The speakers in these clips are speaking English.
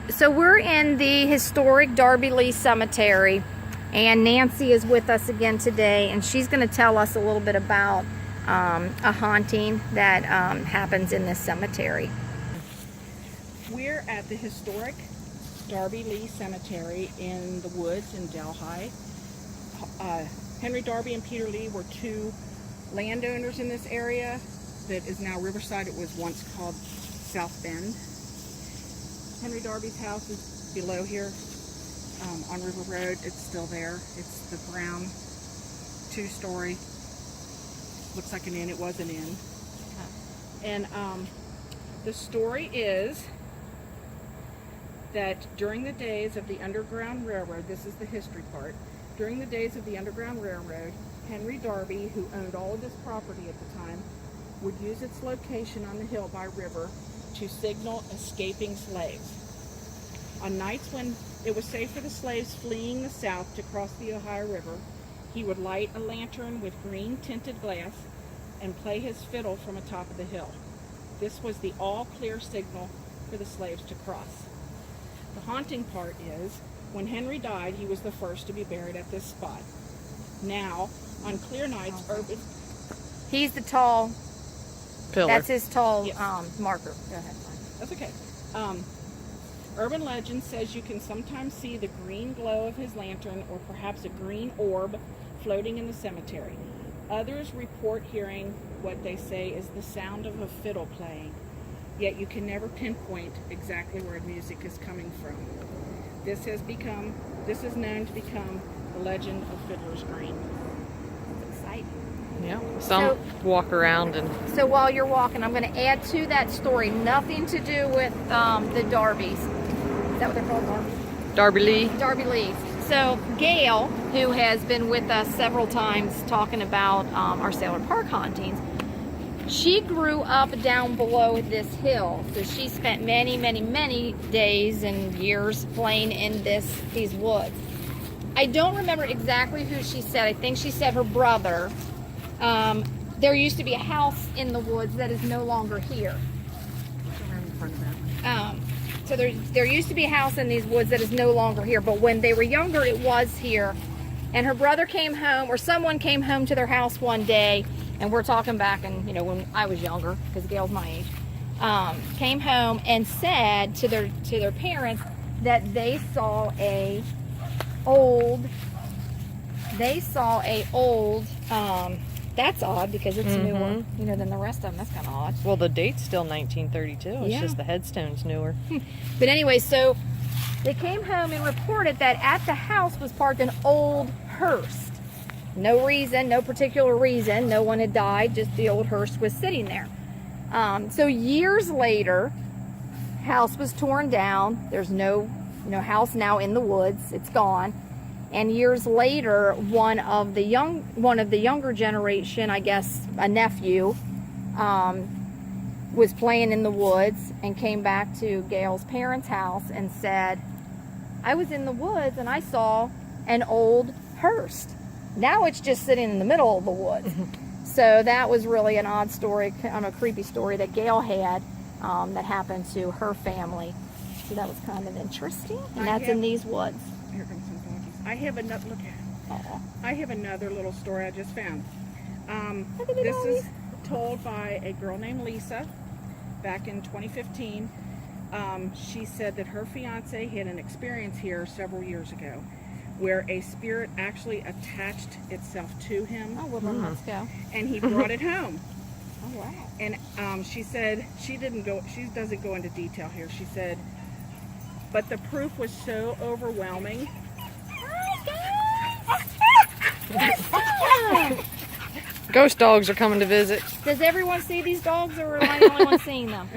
So we're in the historic Darby Lee Cemetery, and Nancy is with us again today, and she's going to tell us a little bit about a haunting that happens in this cemetery. We're at the historic Darby Lee Cemetery in the woods in Delhi. Henry Darby and Peter Lee were two landowners in this area that is now Riverside. It was once called South Bend. Henry Darby's house is below here on River Road. It's still there. It's the brown two-story. Looks like an inn. It was an inn. And the story is that during the days of the Underground Railroad, this is the history part, during the days of the Underground Railroad, Henry Darby, who owned all of this property at the time, would use its location on the hill by river to signal escaping slaves. On nights when it was safe for the slaves fleeing the south to cross the Ohio River, he would light a lantern with green tinted glass and play his fiddle from atop of the hill. This was the all-clear signal for the slaves to cross. The haunting part is, when Henry died, he was the first to be buried at this spot. Now, on clear nights, urban... He's the tall pillar. That's his tall Yes. marker. Go ahead. That's okay. Urban legend says you can sometimes see the green glow of his lantern or perhaps a green orb floating in the cemetery. Others report hearing what they say is the sound of a fiddle playing, yet you can never pinpoint exactly where music is coming from. This is known to become the legend of Fiddler's Green. It's exciting. Yeah. Some walk around and... So while you're walking, I'm going to add to that story, nothing to do with the Darbys. Is that what they're called, Darby? Darby Lee. Darby Lee's. So Gail, who has been with us several times talking about our Sailor Park hauntings, she grew up down below this hill. So she spent many, many, many days and years playing in these woods. I don't remember exactly who she said. I think she said her brother. There used to be a house in the woods that is no longer here. So there used to be a house in these woods that is no longer here, but when they were younger, it was here. And her brother came home, or someone came home to their house one day, and we're talking back in, when I was younger, because Gail's my age, came home and said to their parents that they saw a old, that's odd because it's newer, than the rest of them. That's kind of odd. Well, the date's still 1932. It's Yeah. just the headstone's newer. But anyway, so they came home and reported that at the house was parked an old hearse. No reason, no particular reason. No one had died, just the old hearse was sitting there. So years later, house was torn down. There's no house now in the woods. It's gone. And years later, one of the younger generation, I guess a nephew, was playing in the woods and came back to Gail's parents' house and said, I was in the woods and I saw an old hearse. Now it's just sitting in the middle of the woods. So that was really an odd story, a creepy story that Gail had that happened to her family. So that was kind of interesting. And that's in these woods. Here comes some donkeys. I have another, look at. I have another little story I just found. This is told by a girl named Lisa back in 2015. She said that her fiance had an experience here several years ago where a spirit actually attached itself to him. Oh, well, let's go. And he brought it home. Oh, wow. And she said she doesn't go into detail here. She said, but the proof was so overwhelming. Ghost dogs are coming to visit. Does everyone see these dogs, or am I the only one seeing them?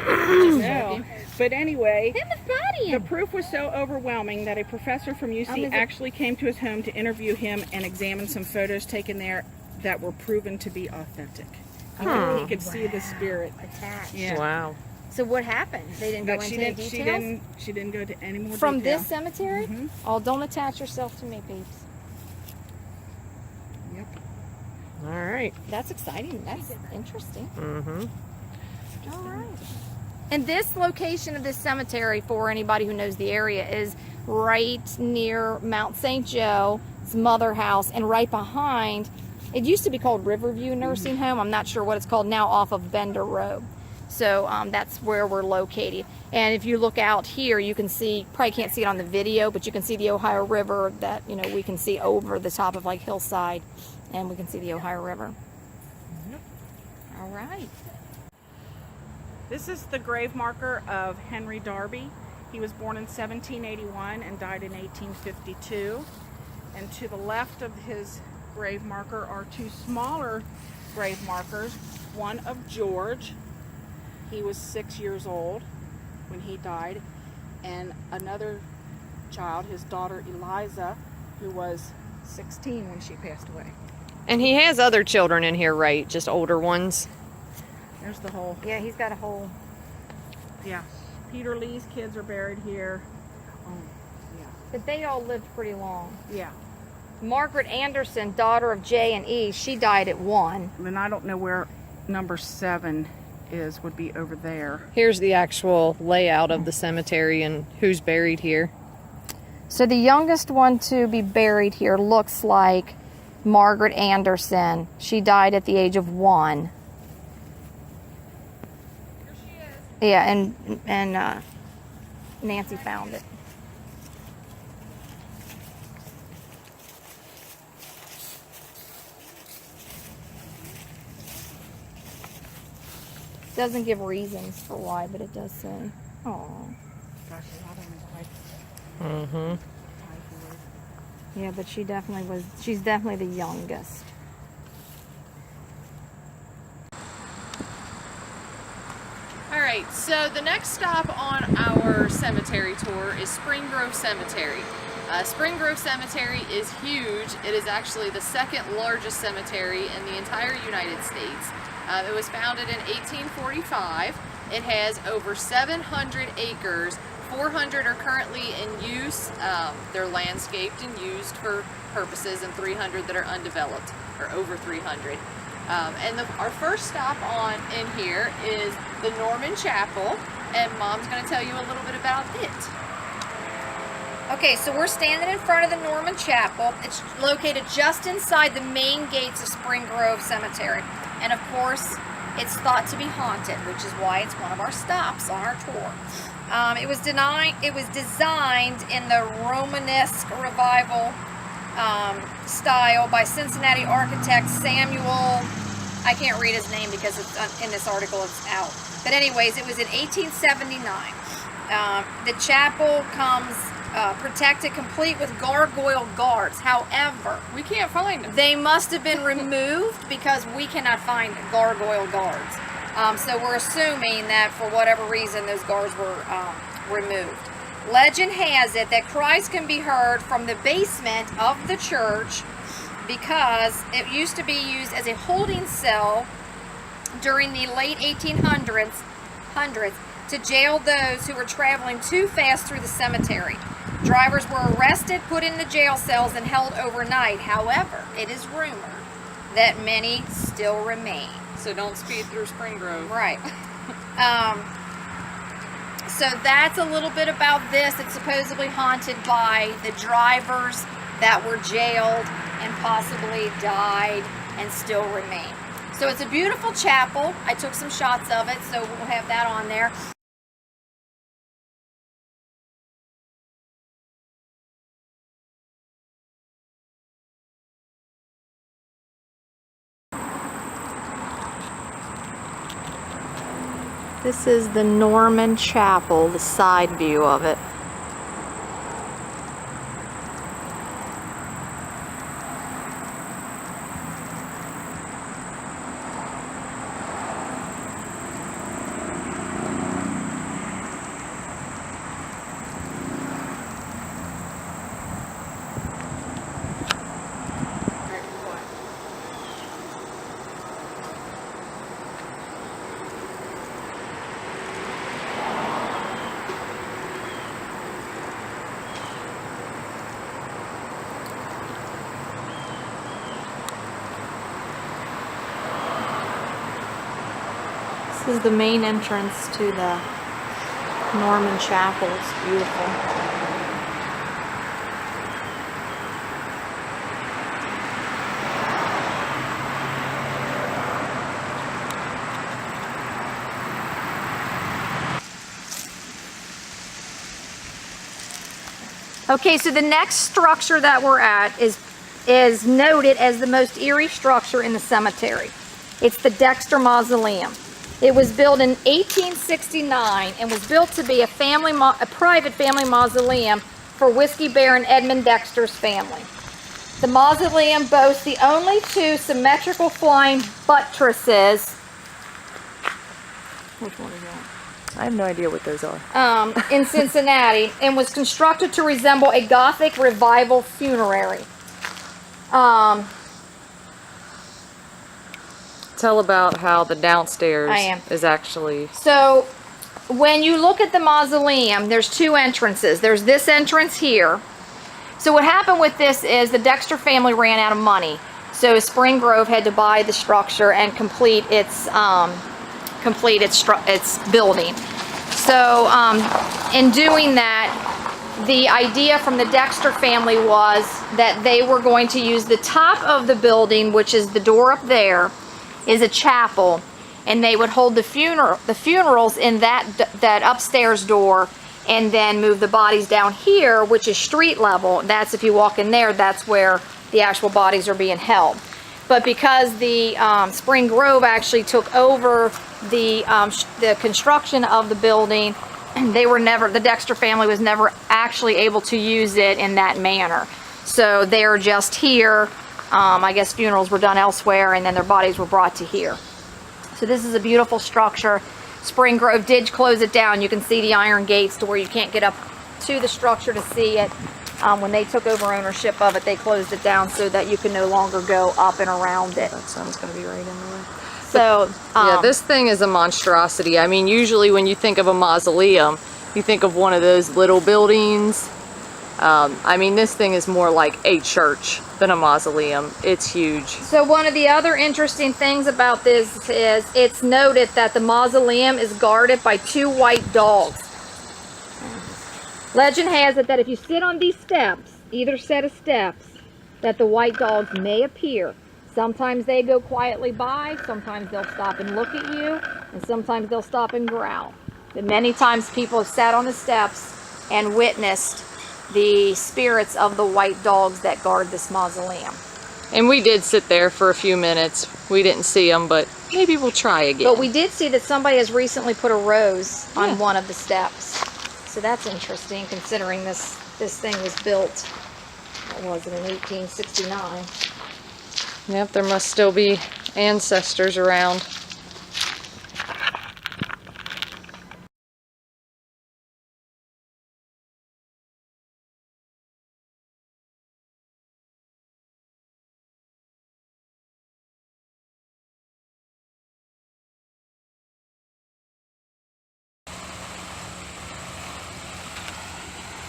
No. But anyway, The the proof was so overwhelming that a professor from UC actually came to his home to interview him and examine some photos taken there that were proven to be authentic. He could see the spirit attached. Yeah. Wow. So what happened? They didn't go into any details? She didn't go to any more From detail. this cemetery? Oh, don't attach yourself to me, peeps. Yep. All right. That's exciting. That's interesting. Mm-hmm. All right. And this location of this cemetery, for anybody who knows the area, is right near Mount St. Joe's mother house, and right behind, it used to be called Riverview Nursing Home. I'm not sure what it's called now, off of Bender Road. So that's where we're located. And if you look out here, you can see, probably can't see it on the video, but you can see the Ohio River that, you know, we can see over the top of like Hillside, and we can see the Ohio River. All right. This is the grave marker of Henry Darby. He was born in 1781 and died in 1852. And to the left of his grave marker are two smaller grave markers. One of George. He was 6 years old when he died. And another child, his daughter Eliza, who was 16 when she passed away. And he has other children in here, right? Just older ones? There's the whole... Yeah, he's got a whole... Yeah. Peter Lee's kids are buried here. Yeah. But they all lived pretty long. Yeah. Margaret Anderson, daughter of J and E, she died at 1. And I don't know where number 7 is, would be over there. Here's the actual layout of the cemetery and who's buried here. So the youngest one to be buried here looks like Margaret Anderson. She died at the age of 1. Yeah, and Nancy found it. Doesn't give reasons for why, but it does say. Oh. Gosh, a lot of them died. Mm-hmm. Typhoid. Yeah, but she definitely was. She's definitely the youngest. All right, so the next stop on our cemetery tour is Spring Grove Cemetery. Spring Grove Cemetery is huge. It is actually the second largest cemetery in the entire United States. It was founded in 1845. It has over 700 acres. 400 are currently in use. They're landscaped and used for purposes, and 300 that are undeveloped, or over 300. Our first stop in here is the Norman Chapel, and Mom's going to tell you a little bit about it. Okay, so we're standing in front of the Norman Chapel. It's located just inside the main gates of Spring Grove Cemetery. And of course, it's thought to be haunted, which is why it's one of our stops on our tour. It was designed in the Romanesque Revival style by Cincinnati architect Samuel, I can't read his name because it's in this article, it's out. But anyways, it was in 1879. The chapel comes protected, complete with gargoyle guards. However, We can't find them. they must have been removed because we cannot find gargoyle guards. So we're assuming that for whatever reason those guards were removed. Legend has it that cries can be heard from the basement of the church because it used to be used as a holding cell during the late 1800s to jail those who were traveling too fast through the cemetery. Drivers were arrested, put in the jail cells, and held overnight. However, it is rumored that many still remain. So don't speed through Spring Grove. Right. So that's a little bit about this. It's supposedly haunted by the drivers that were jailed and possibly died and still remain. So it's a beautiful chapel. I took some shots of it, so we'll have that on there. This is the Norman Chapel, the side view of it. This is the main entrance to the Norman chapels, beautiful. Okay, so the next structure that we're at is noted as the most eerie structure in the cemetery. It's the Dexter Mausoleum. It was built in 1869 and was built to be a private family mausoleum for Whiskey Baron Edmund Dexter's family. The mausoleum boasts the only two symmetrical flying buttresses. Which one is that? I have no idea what those are. In Cincinnati, and was constructed to resemble a Gothic revival funerary. Tell about how the downstairs I am. is actually... So, when you look at the mausoleum, there's two entrances. There's this entrance here. So what happened with this is the Dexter family ran out of money. So Spring Grove had to buy the structure and complete its building. So in doing that, the idea from the Dexter family was that they were going to use the top of the building, which is the door up there, is a chapel, and they would hold the funerals in that upstairs door, and then move the bodies down here, which is street level. That's, if you walk in there, that's where the actual bodies are being held. But because the Spring Grove actually took over the construction of the building, the Dexter family was never actually able to use it in that manner. So they're just here. I guess funerals were done elsewhere, and then their bodies were brought to here. So this is a beautiful structure. Spring Grove did close it down. You can see the iron gates to where you can't get up to the structure to see it. When they took over ownership of it, they closed it down so that you can no longer go up and around it. That sun's going to be right in the way. So, yeah, this thing is a monstrosity. I mean, usually when you think of a mausoleum, you think of one of those little buildings. I mean, this thing is more like a church than a mausoleum. It's huge. So one of the other interesting things about this is it's noted that the mausoleum is guarded by two white dogs. Legend has it that if you sit on these steps, either set of steps, that the white dogs may appear. Sometimes they go quietly by, sometimes they'll stop and look at you, and sometimes they'll stop and growl. But many times people have sat on the steps and witnessed the spirits of the white dogs that guard this mausoleum. And we did sit there for a few minutes. We didn't see them, but maybe we'll try again. But we did see that somebody has recently put a rose on one of the steps. So that's interesting, considering this thing was built, what was it, in 1869. Yep, there must still be ancestors around.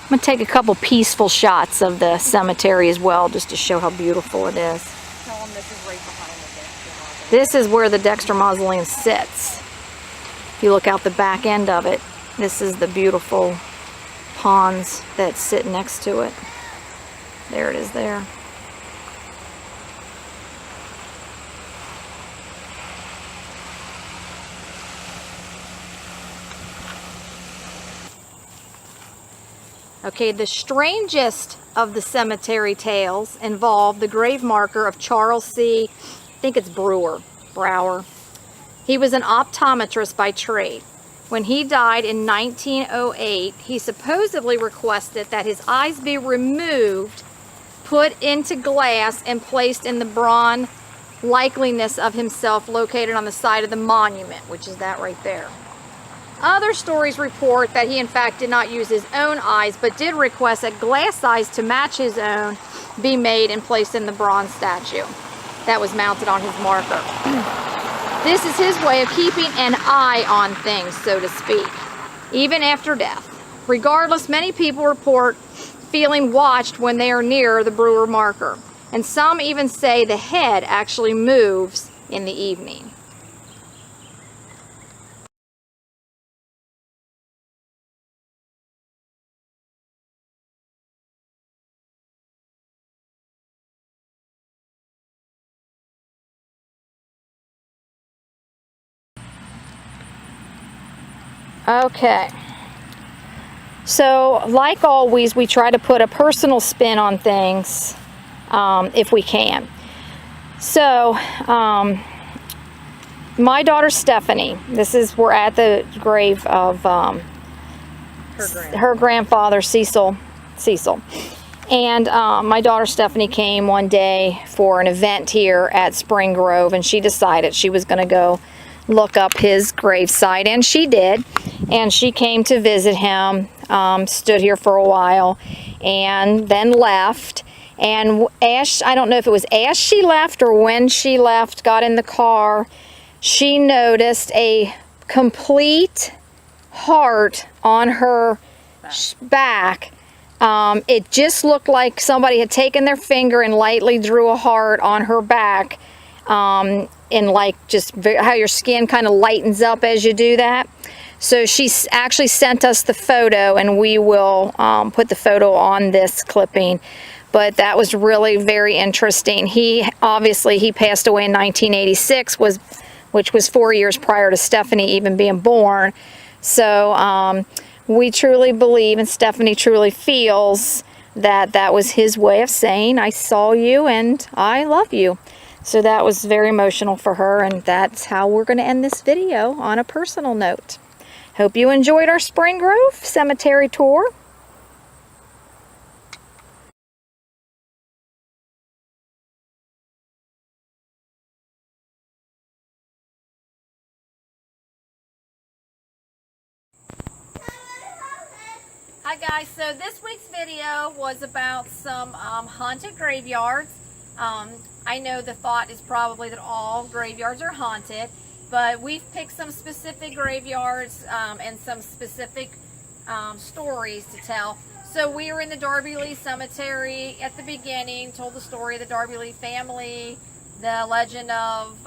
I'm going to take a couple peaceful shots of the cemetery as well, just to show how beautiful it is. Tell them this is right behind the Dexter Mausoleum. This is where the Dexter Mausoleum sits. If you look out the back end of it, this is the beautiful ponds that sit next to it. There it is there. Okay, the strangest of the cemetery tales involve the grave marker of Charles C. I think it's Brower. He was an optometrist by trade. When he died in 1908, he supposedly requested that his eyes be removed, put into glass, and placed in the bronze likeness of himself located on the side of the monument, which is that right there. Other stories report that he in fact did not use his own eyes, but did request that glass eyes to match his own be made and placed in the bronze statue that was mounted on his marker. This is his way of keeping an eye on things, so to speak, even after death. Regardless, many people report feeling watched when they are near the Brewer Marker, and some even say the head actually moves in the evening. Okay. So, like always, we try to put a personal spin on things if we can. So, my daughter Stephanie, we're at the grave of her grandfather, Cecil. And my daughter Stephanie came one day for an event here at Spring Grove, and she decided she was going to go look up his gravesite, and she did. And she came to visit him, stood here for a while, and then left. And I don't know if it was as she left or when she left, got in the car, she noticed a complete heart on her back. It just looked like somebody had taken their finger and lightly drew a heart on her back, in like just how your skin kind of lightens up as you do that. So she actually sent us the photo, and we will put the photo on this clipping. But that was really very interesting. He passed away in 1986, which was 4 years prior to Stephanie even being born. So we truly believe, and Stephanie truly feels, that that was his way of saying, I saw you and I love you. So that was very emotional for her, and that's how we're going to end this video, on a personal note. Hope you enjoyed our Spring Grove Cemetery tour. Hi guys, so this week's video was about some haunted graveyards. I know the thought is probably that all graveyards are haunted, but we've picked some specific graveyards and some specific stories to tell. So we were in the Darby Lee Cemetery at the beginning, told the story of the Darby Lee family, the legend of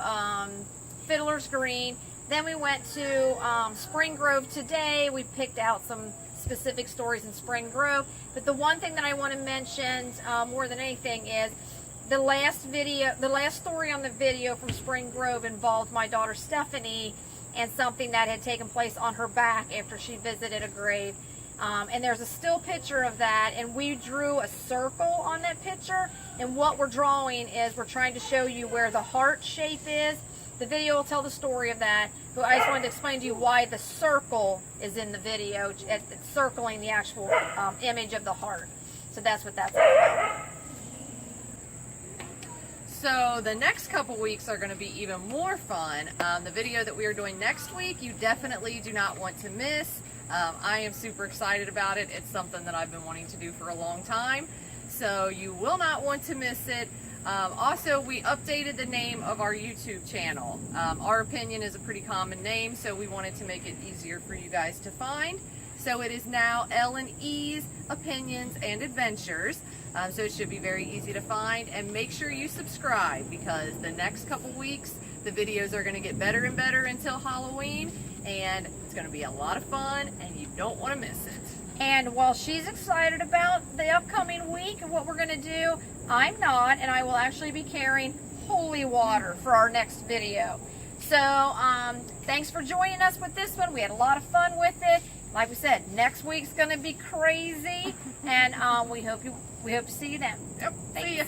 Fiddler's Green. Then we went to Spring Grove today. We picked out some specific stories in Spring Grove, but the one thing that I want to mention more than anything is the last story on the video from Spring Grove involved my daughter Stephanie and something that had taken place on her back after she visited a grave. And there's a still picture of that, and we drew a circle on that picture, and what we're drawing is we're trying to show you where the heart shape is. The video will tell the story of that, but I just wanted to explain to you why the circle is in the video, circling the actual image of the heart. So that's what that's about. So the next couple weeks are going to be even more fun. The video that we are doing next week, you definitely do not want to miss. I am super excited about it. It's something that I've been wanting to do for a long time, so you will not want to miss it. Also, we updated the name of our YouTube channel. Our Opinion is a pretty common name, so we wanted to make it easier for you guys to find. So it is now L&E's Opinions and Adventures. So it should be very easy to find, and make sure you subscribe, because the next couple weeks the videos are going to get better and better until Halloween, and it's going to be a lot of fun and you don't want to miss it. And while she's excited about the upcoming week and what we're going to do, I'm not, and I will actually be carrying holy water for our next video. So thanks for joining us with this one. We had a lot of fun with it. Like we said, next week's going to be crazy, and we hope to see you then. Yep. See ya.